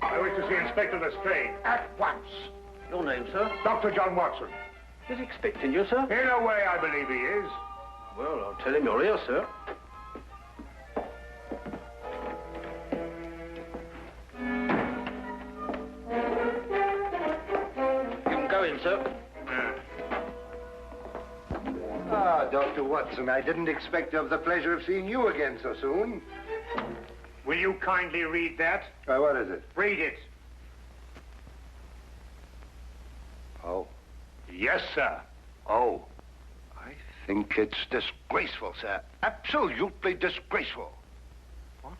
I wish to see Inspector Lestrade at once. Your name, sir? Dr. John Watson. Is he expecting you, sir? In a way, I believe he is. Well, I'll tell him you're here, sir. You can go in, sir. Ah, Dr. Watson, I didn't expect to have the pleasure of seeing you again so soon. Will you kindly read that? What is it? Read it. Oh. Yes, sir. Oh. I think it's disgraceful, sir. Absolutely disgraceful. What?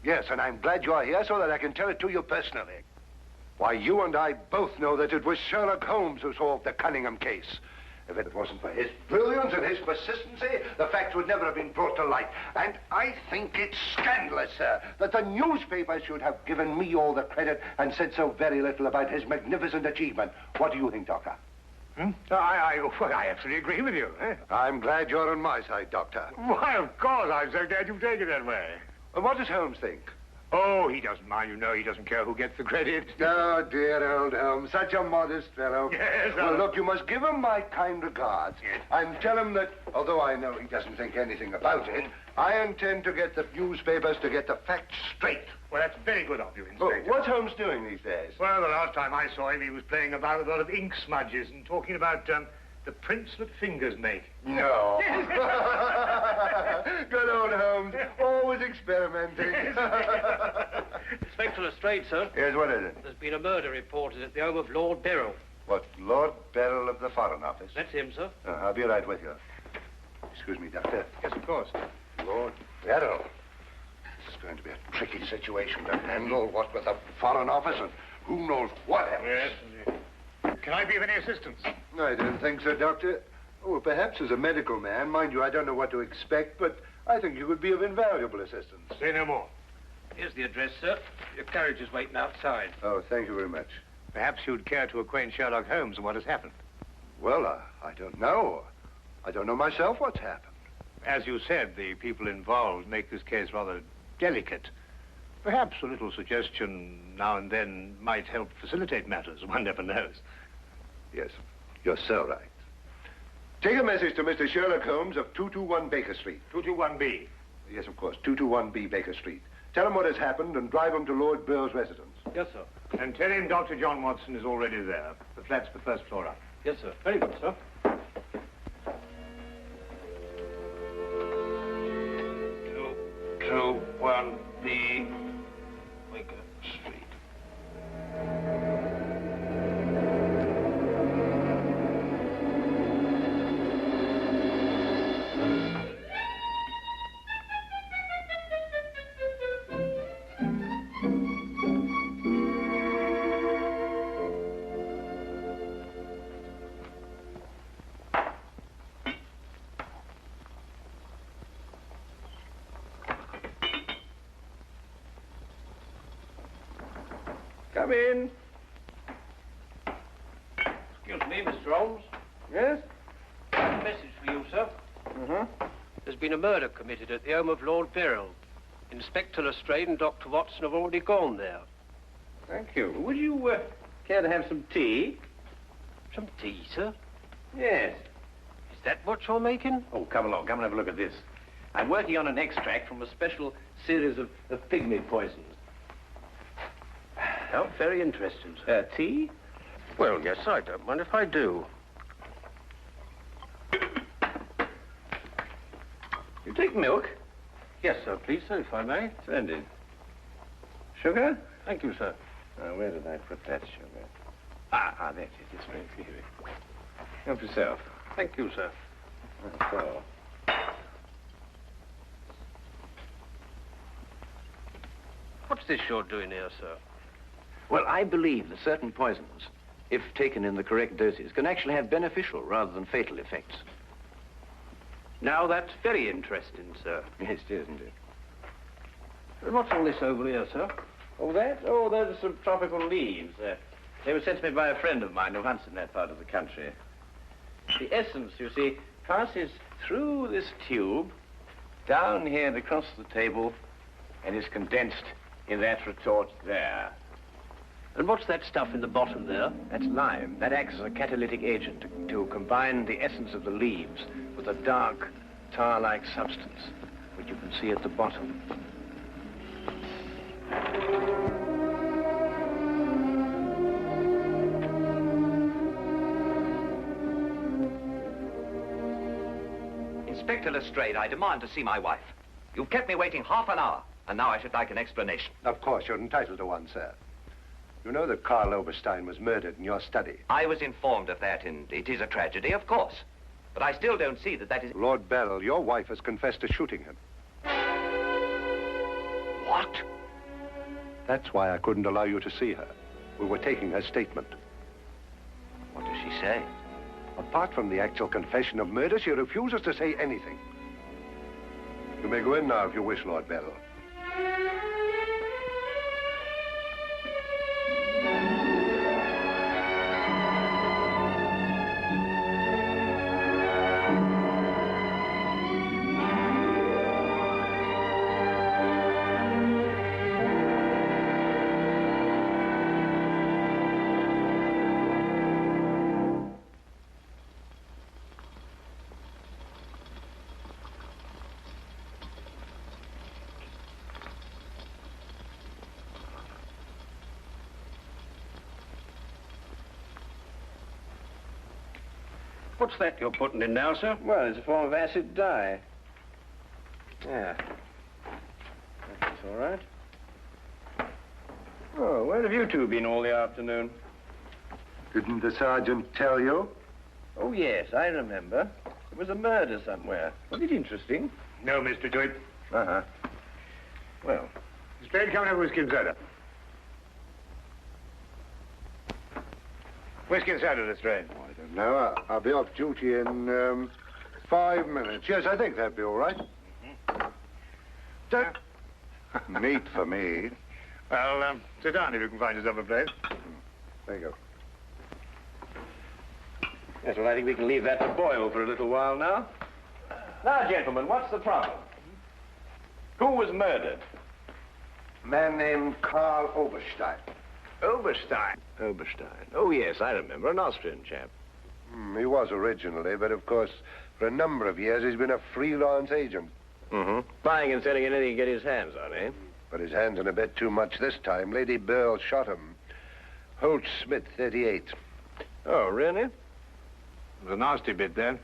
Yes, and I'm glad you're here so that I can tell it to you personally. Why, you and I both know that it was Sherlock Holmes who solved the Cunningham case. If it wasn't for his brilliance and his persistency, the facts would never have been brought to light. And I think it's scandalous, sir, that the newspapers should have given me all the credit and said so very little about his magnificent achievement. What do you think, Doctor? I absolutely agree with you. Eh? I'm glad you're on my side, Doctor. Why, of course. I'm so glad you take it that way. And what does Holmes think? Oh, he doesn't mind. You know, he doesn't care who gets the credit. Oh, dear old Holmes, such a modest fellow. Yes, Well, look, you must give him my kind regards. Yes. And tell him that, although I know he doesn't think anything about it, I intend to get the newspapers to get the facts straight. Well, that's very good of you, Inspector. What's Holmes doing these days? Well, the last time I saw him, he was playing about with a lot of ink smudges and talking about the prints that fingers make. No. Good old Holmes, always experimenting. Inspector Lestrade, sir. Yes, what is it? There's been a murder reported at the home of Lord Beryl. What, Lord Beryl of the Foreign Office? That's him, sir. I'll be right with you. Excuse me, Doctor. Yes, of course. Lord Beryl. This is going to be a tricky situation to handle, what with the Foreign Office and who knows what else. Yes. Can I be of any assistance? I don't think so, Doctor. Oh, perhaps as a medical man. Mind you, I don't know what to expect, but I think you would be of invaluable assistance. Say no more. Here's the address, sir. Your carriage is waiting outside. Oh, thank you very much. Perhaps you'd care to acquaint Sherlock Holmes with what has happened. Well, I don't know. I don't know myself what's happened. As you said, the people involved make this case rather delicate. Perhaps a little suggestion now and then might help facilitate matters. One never knows. Yes, you're so right. Take a message to Mr. Sherlock Holmes of 221 Baker Street. 221B. Yes, of course, 221B Baker Street. Tell him what has happened and drive him to Lord Beryl's residence. Yes, sir. And tell him Dr. John Watson is already there. The flat's the first floor up. Yes, sir. Very good, sir. 221B Baker Street. Come in. Excuse me, Mr. Holmes. Yes? A message for you, sir. Uh-huh. There's been a murder committed at the home of Lord Beryl. Inspector Lestrade and Dr. Watson have already gone there. Thank you. Would you care to have some tea? Some tea, sir? Yes. Is that what you're making? Oh, come along. Come and have a look at this. I'm working on an extract from a special series of pygmy poisons. Oh, very interesting, sir. Tea? Well, yes, I don't mind if I do. You take milk? Yes, sir, please, sir, if I may. Splendid. Sugar? Thank you, sir. Where did I put that sugar? Ah, that's it. It's right here. Help yourself. Thank you, sir. So. What's this you're doing here, sir? Well, I believe that certain poisons, if taken in the correct doses, can actually have beneficial rather than fatal effects. Now, that's very interesting, sir. Yes, isn't it? And what's all this over here, sir? Oh, that? Oh, those are some tropical leaves. They were sent to me by a friend of mine who hunts in that part of the country. The essence, you see, passes through this tube, down here and across the table, and is condensed in that retort there. And what's that stuff in the bottom there? That's lime. That acts as a catalytic agent to combine the essence of the leaves with a dark, tar-like substance, which you can see at the bottom. Inspector Lestrade, I demand to see my wife. You've kept me waiting half an hour, and now I should like an explanation. Of course, you're entitled to one, sir. You know that Karl Oberstein was murdered in your study. I was informed of that, and it is a tragedy, of course. But I still don't see that that is... Lord Beryl, your wife has confessed to shooting him. What? That's why I couldn't allow you to see her. We were taking her statement. What does she say? Apart from the actual confession of murder, she refuses to say anything. You may go in now if you wish, Lord Beryl. What's that you're putting in now, sir? Well, it's a form of acid dye. Yeah. That's all right. Oh, where have you two been all the afternoon? Didn't the sergeant tell you? Oh, yes, I remember. It was a murder somewhere. Was it interesting? No, Mr. Dewitt. Uh-huh. Well, Lestrade, come and have whiskey and soda. Whiskey and soda, Lestrade. Oh, I don't know. I'll be off duty in 5 minutes. Yes, I think that'd be all right. Neat for me. Well, sit down if you can find yourself a place. There you go. yes, well, I think we can leave that to boil for a little while now. Now, gentlemen, what's the problem? Who was murdered? A man named Karl Oberstein. Oberstein. Oberstein. Oh, yes, I remember. An Austrian chap. He was originally, but of course, for a number of years, he's been a freelance agent. Mm-hmm. Buying and selling anything he can get his hands on, eh? But his hands in a bit too much this time. Lady Beryl shot him. Holt Smith, 38. Oh, really? It was a nasty bit there.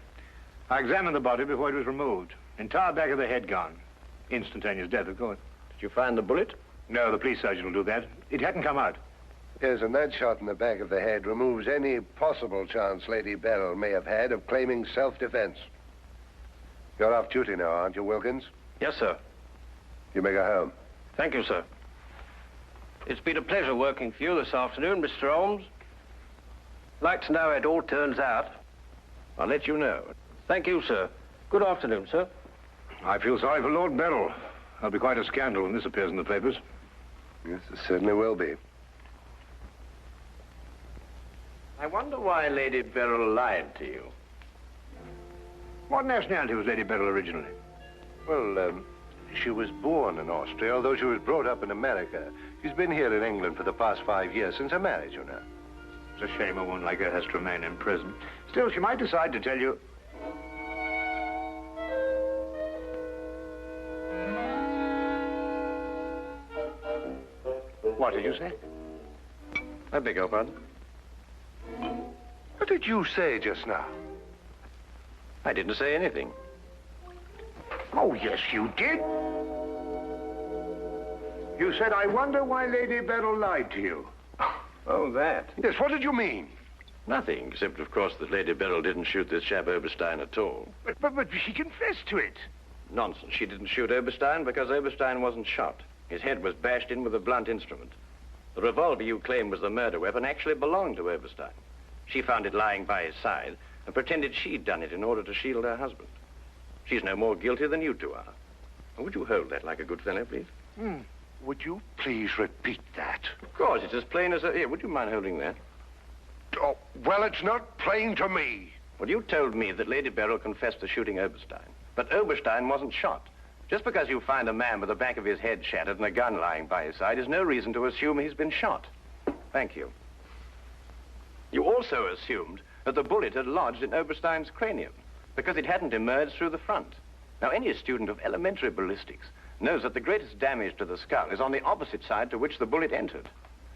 I examined the body before it was removed. Entire back of the head gone. Instantaneous death, of course. Did you find the bullet? No, the police surgeon will do that. It hadn't come out. Yes, and that shot in the back of the head removes any possible chance Lady Beryl may have had of claiming self-defense. You're off duty now, aren't you, Wilkins? Yes, sir. You may go home. Thank you, sir. It's been a pleasure working for you this afternoon, Mr. Holmes. Like to know how it all turns out. I'll let you know. Thank you, sir. Good afternoon, sir. I feel sorry for Lord Beryl. There'll be quite a scandal when this appears in the papers. Yes, it certainly will be. I wonder why Lady Beryl lied to you. What nationality was Lady Beryl originally? Well, she was born in Austria, although she was brought up in America. She's been here in England for the past 5 years, since her marriage, you know. It's a shame a woman like her has to remain in prison. Still, she might decide to tell you... What did you say? I beg your pardon? What did you say just now? I didn't say anything. Oh, yes, you did. You said, I wonder why Lady Beryl lied to you. Oh, that. Yes, what did you mean? Nothing, except, of course, that Lady Beryl didn't shoot this chap Oberstein at all. But she confessed to it. Nonsense. She didn't shoot Oberstein because Oberstein wasn't shot. His head was bashed in with a blunt instrument. The revolver you claim was the murder weapon actually belonged to Oberstein. She found it lying by his side and pretended she'd done it in order to shield her husband. She's no more guilty than you two are. Would you hold that like a good fellow, please? Would you please repeat that? Of course, it's as plain as a... Here, would you mind holding that? Oh, well, it's not plain to me. Well, you told me that Lady Beryl confessed to shooting Oberstein. But Oberstein wasn't shot. Just because you find a man with the back of his head shattered and a gun lying by his side is no reason to assume he's been shot. Thank you. You also assumed that the bullet had lodged in Oberstein's cranium because it hadn't emerged through the front. Now, any student of elementary ballistics knows that the greatest damage to the skull is on the opposite side to which the bullet entered.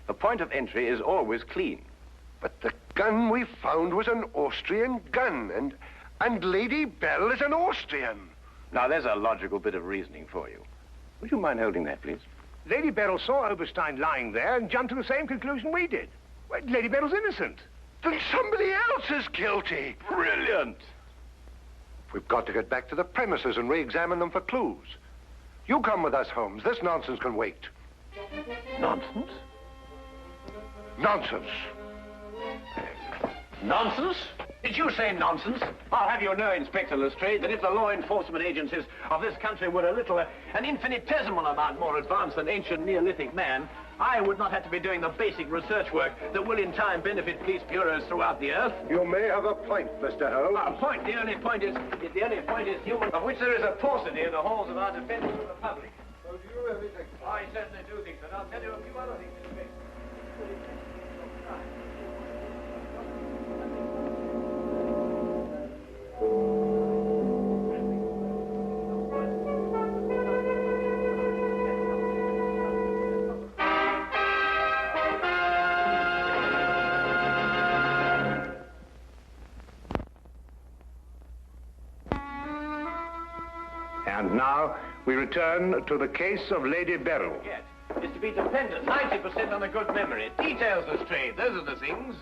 The point of entry is always clean. But the gun we found was an Austrian gun, and Lady Beryl is an Austrian. Now, there's a logical bit of reasoning for you. Would you mind holding that, please? Lady Beryl saw Oberstein lying there and jumped to the same conclusion we did. Well, Lady Beryl's innocent. Then somebody else is guilty. Brilliant. We've got to get back to the premises and re-examine them for clues. You come with us, Holmes. This nonsense can wait. Nonsense? Nonsense. Nonsense? Did you say nonsense? I'll have you know, Inspector Lestrade, that if the law enforcement agencies of this country were a little, an infinitesimal amount more advanced than ancient Neolithic man, I would not have to be doing the basic research work that will in time benefit police bureaus throughout the earth. You may have a point, Mr. Holmes. A point? The only point is human, of which there is a paucity in the halls of our defense of the public. So do you really think so? I certainly do think so, and I'll tell you a few other things, Inspector. And now we return to the case of Lady Beryl. Yes, is to be dependent 90% on a good memory. Details, Lestrade, those are the things.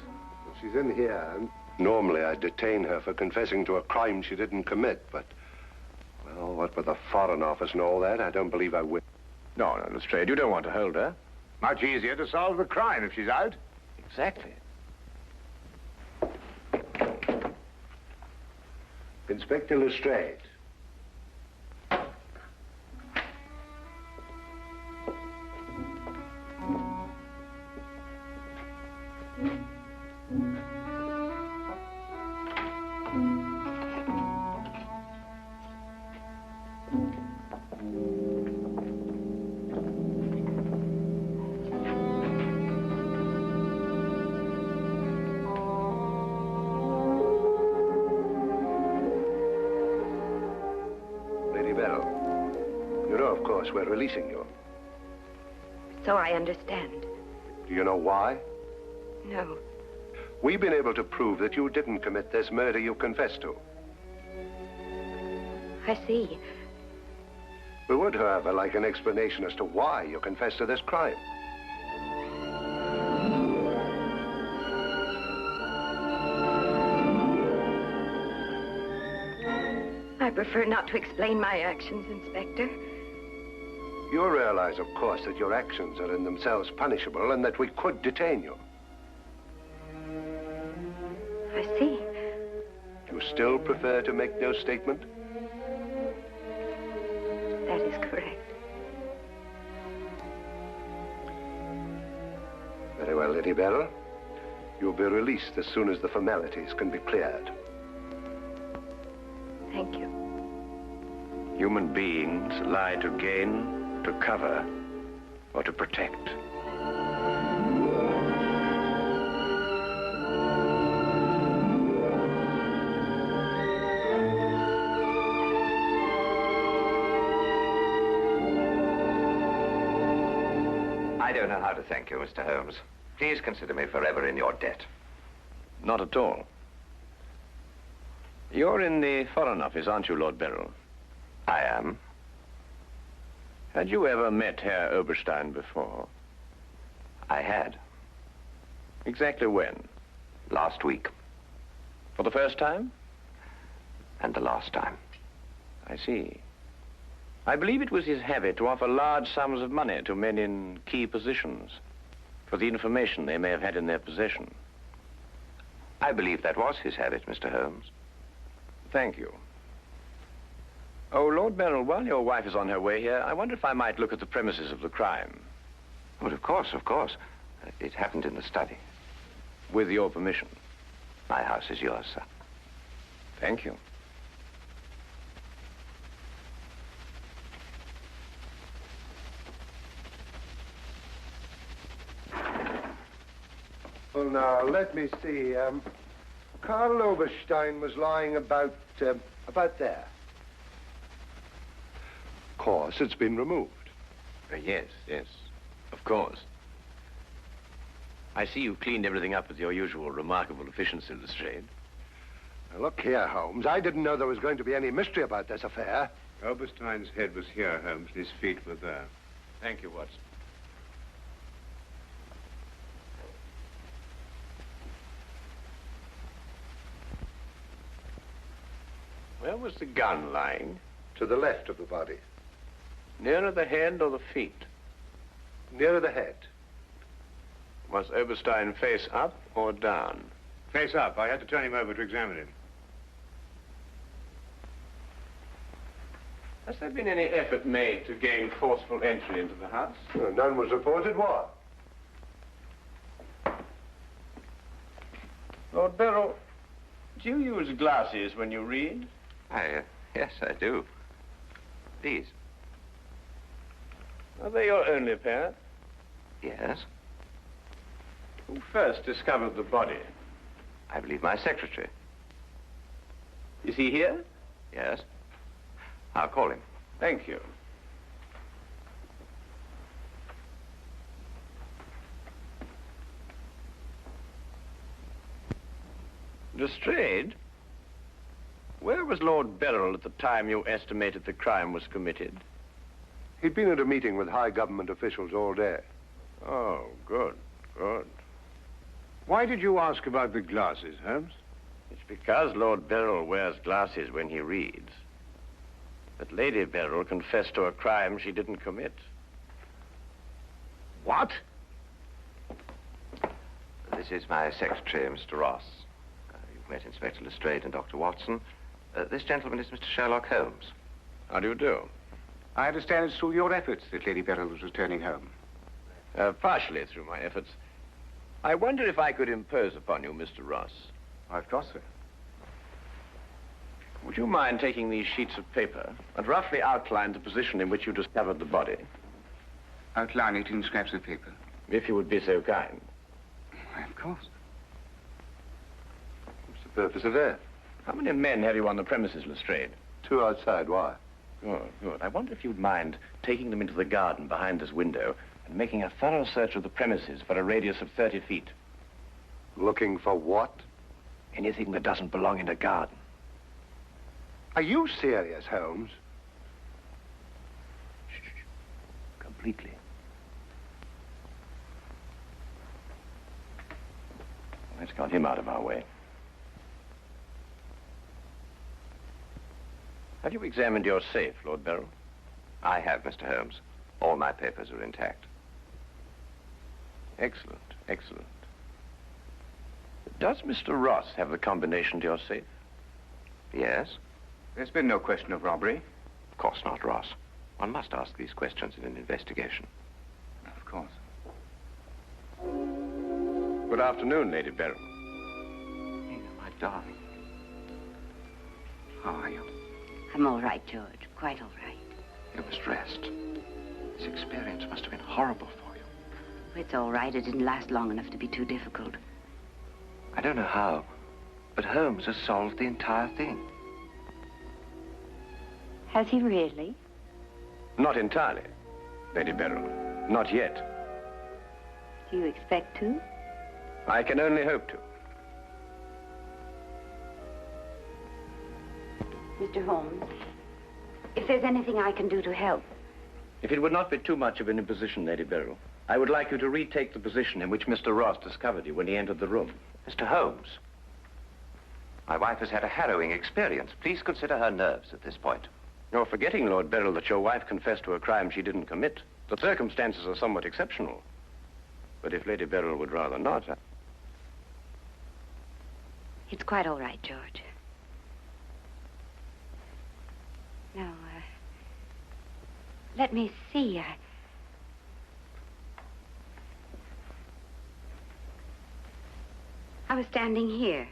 She's in here. Normally, I'd detain her for confessing to a crime she didn't commit, but... Well, what with the Foreign Office and all that, I don't believe I will. No, Lestrade, you don't want to hold her. Much easier to solve the crime if she's out. Exactly. Inspector Lestrade. We're releasing you. So I understand. Do you know why? No. We've been able to prove that you didn't commit this murder you confessed to. I see. We would, however, like an explanation as to why you confessed to this crime. I prefer not to explain my actions, Inspector. You realize, of course, that your actions are in themselves punishable and that we could detain you. I see. You still prefer to make no statement? That is correct. Very well, Lady Beryl. You'll be released as soon as the formalities can be cleared. Thank you. Human beings lie to gain, to cover, or to protect. I don't know how to thank you, Mr. Holmes. Please consider me forever in your debt. Not at all. You're in the Foreign Office, aren't you, Lord Beryl? I am. Had you ever met Herr Oberstein before? I had. Exactly when? Last week. For the first time? And the last time. I see. I believe it was his habit to offer large sums of money to men in key positions for the information they may have had in their possession. I believe that was his habit, Mr. Holmes. Thank you. Oh, Lord Beryl, while your wife is on her way here, I wonder if I might look at the premises of the crime. Well, of course, of course. It happened in the study. With your permission. My house is yours, sir. Thank you. Well, now, let me see. Karl Oberstein was lying about there. Of course, it's been removed. Yes, of course. I see you've cleaned everything up with your usual remarkable efficiency, Lestrade. Now, look here, Holmes. I didn't know there was going to be any mystery about this affair. Oberstein's head was here, Holmes, and his feet were there. Thank you, Watson. Where was the gun lying? To the left of the body. Nearer the head or the feet? Nearer the head. Was Oberstein face up or down? Face up. I had to turn him over to examine him. Has there been any effort made to gain forceful entry into the house? Well, none was reported. Why? Lord Beryl, do you use glasses when you read? Yes, I do. These? Are they your only pair? Yes. Who first discovered the body? I believe my secretary. Is he here? Yes. I'll call him. Thank you. Lestrade, where was Lord Beryl at the time you estimated the crime was committed? He'd been at a meeting with high government officials all day. Oh, good. Why did you ask about the glasses, Holmes? It's because Lord Beryl wears glasses when he reads that Lady Beryl confessed to a crime she didn't commit. What? This is my secretary, Mr. Ross. You've met Inspector Lestrade and Dr. Watson. This gentleman is Mr. Sherlock Holmes. How do you do? I understand it's through your efforts that Lady Beryl was returning home. Partially through my efforts. I wonder if I could impose upon you, Mr. Ross. Of course, sir. Would you mind taking these sheets of paper and roughly outline the position in which you discovered the body? Outline it in scraps of paper. If you would be so kind. Why, of course. What's the purpose of that? How many men have you on the premises, Lestrade? 2 outside. Why? Good. I wonder if you'd mind taking them into the garden behind this window and making a thorough search of the premises for a radius of 30 feet. Looking for what? Anything that doesn't belong in a garden. Are you serious, Holmes? Shh. Completely. Let's count him out of our way. Have you examined your safe, Lord Beryl? I have, Mr. Holmes. All my papers are intact. Excellent. Does Mr. Ross have the combination to your safe? Yes? There's been no question of robbery. Of course not, Ross. One must ask these questions in an investigation. Of course. Good afternoon, Lady Beryl. Nina, my darling. How are you? I'm all right, George. Quite all right. You must rest. This experience must have been horrible for you. It's all right. It didn't last long enough to be too difficult. I don't know how, but Holmes has solved the entire thing. Has he really? Not entirely, Lady Beryl. Not yet. Do you expect to? I can only hope to. Mr. Holmes, if there's anything I can do to help. If it would not be too much of an imposition, Lady Beryl, I would like you to retake the position in which Mr. Ross discovered you when he entered the room. Mr. Holmes, my wife has had a harrowing experience. Please consider her nerves at this point. You're forgetting, Lord Beryl, that your wife confessed to a crime she didn't commit. The circumstances are somewhat exceptional. But if Lady Beryl would rather not... It's quite all right, George. Now, let me see. I was standing here.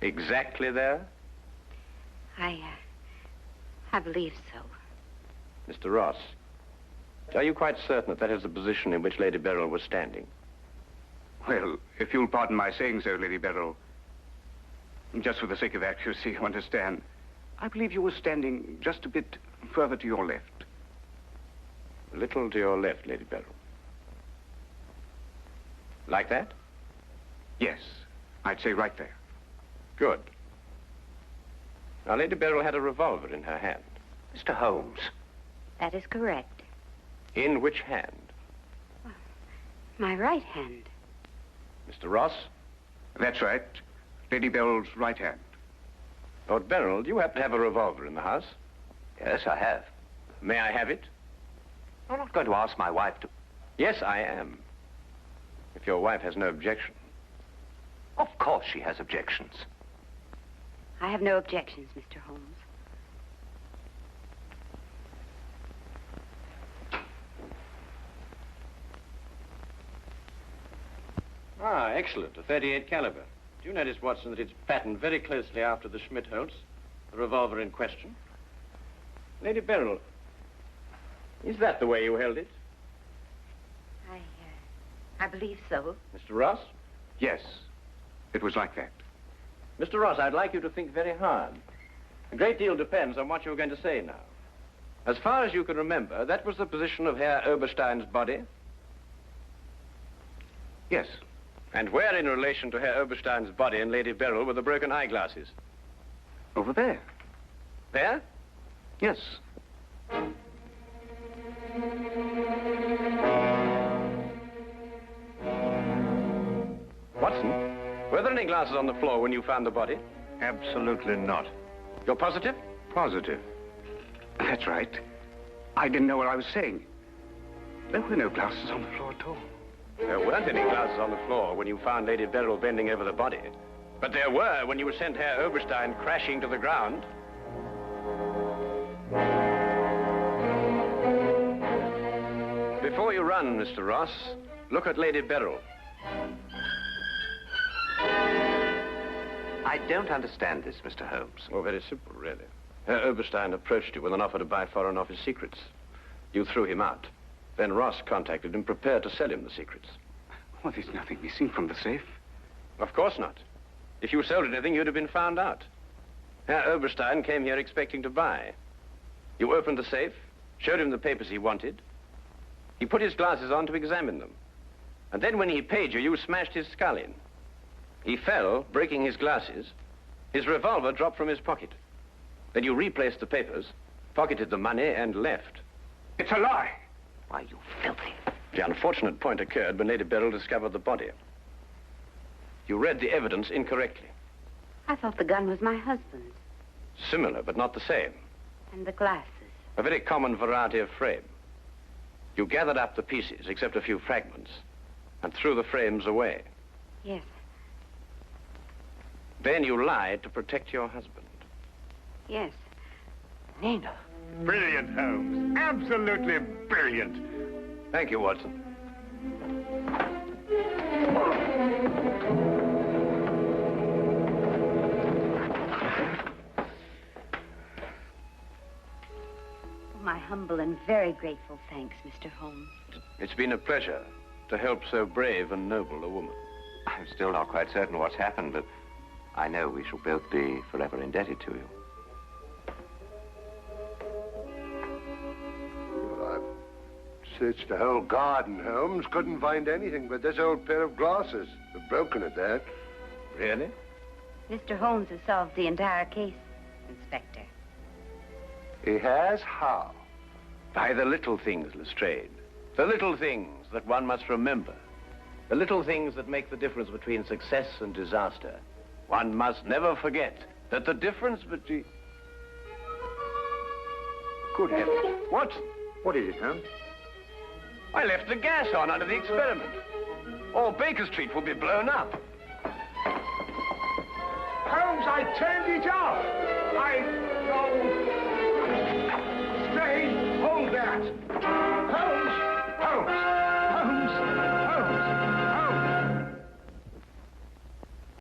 Exactly there? I believe so. Mr. Ross, are you quite certain that that is the position in which Lady Beryl was standing? Well, if you'll pardon my saying so, Lady Beryl, just for the sake of accuracy, you understand, I believe you were standing just a bit further to your left. A little to your left, Lady Beryl. Like that? Yes, I'd say right there. Good. Now, Lady Beryl had a revolver in her hand. Mr. Holmes. That is correct. In which hand? My right hand. Mr. Ross? That's right. Lady Beryl's right hand. Lord Beryl, do you happen to have a revolver in the house? Yes, I have. May I have it? I'm not going to ask my wife to... Yes, I am. If your wife has no objection. Of course she has objections. I have no objections, Mr. Holmes. Ah, excellent. A .38 caliber. Do you notice, Watson, that it's patterned very closely after the Schmidt-Holtz, the revolver in question? Lady Beryl, is that the way you held it? I believe so. Mr. Ross? Yes, it was like that. Mr. Ross, I'd like you to think very hard. A great deal depends on what you're going to say now. As far as you can remember, that was the position of Herr Oberstein's body? Yes. And where in relation to Herr Oberstein's body and Lady Beryl were the broken eyeglasses? Over there. There? Yes. Watson, were there any glasses on the floor when you found the body? Absolutely not. You're positive? Positive. That's right. I didn't know what I was saying. There were no glasses on the floor at all. There weren't any glasses on the floor when you found Lady Beryl bending over the body. But there were when you sent Herr Oberstein crashing to the ground. Before you run, Mr. Ross, look at Lady Beryl. I don't understand this, Mr. Holmes. Oh, very simple, really. Herr Oberstein approached you with an offer to buy Foreign Office secrets. You threw him out. Then Ross contacted him, prepared to sell him the secrets. Well, there's nothing missing from the safe. Of course not. If you sold anything, you'd have been found out. Herr Oberstein came here expecting to buy. You opened the safe, showed him the papers he wanted. He put his glasses on to examine them. And then when he paid you, you smashed his skull in. He fell, breaking his glasses. His revolver dropped from his pocket. Then you replaced the papers, pocketed the money, and left. It's a lie. Why, you filthy... The unfortunate point occurred when Lady Beryl discovered the body. You read the evidence incorrectly. I thought the gun was my husband's. Similar, but not the same. And the glasses. A very common variety of frame. You gathered up the pieces, except a few fragments, and threw the frames away. Yes. Then you lied to protect your husband. Yes. Nina. Brilliant, Holmes. Absolutely brilliant. Thank you, Watson. My humble and very grateful thanks, Mr. Holmes. It's been a pleasure to help so brave and noble a woman. I'm still not quite certain what's happened, but I know we shall both be forever indebted to you. Searched the whole garden, Holmes. Couldn't find anything but this old pair of glasses. They've broken at that. Really? Mr. Holmes has solved the entire case, Inspector. He has? How? By the little things, Lestrade. The little things that one must remember. The little things that make the difference between success and disaster. One must never forget that the difference between... Good heavens. Watson! What is it, Holmes? I left the gas on under the experiment. All Baker Street will be blown up. Holmes, I turned it off. No. Stay. Hold that.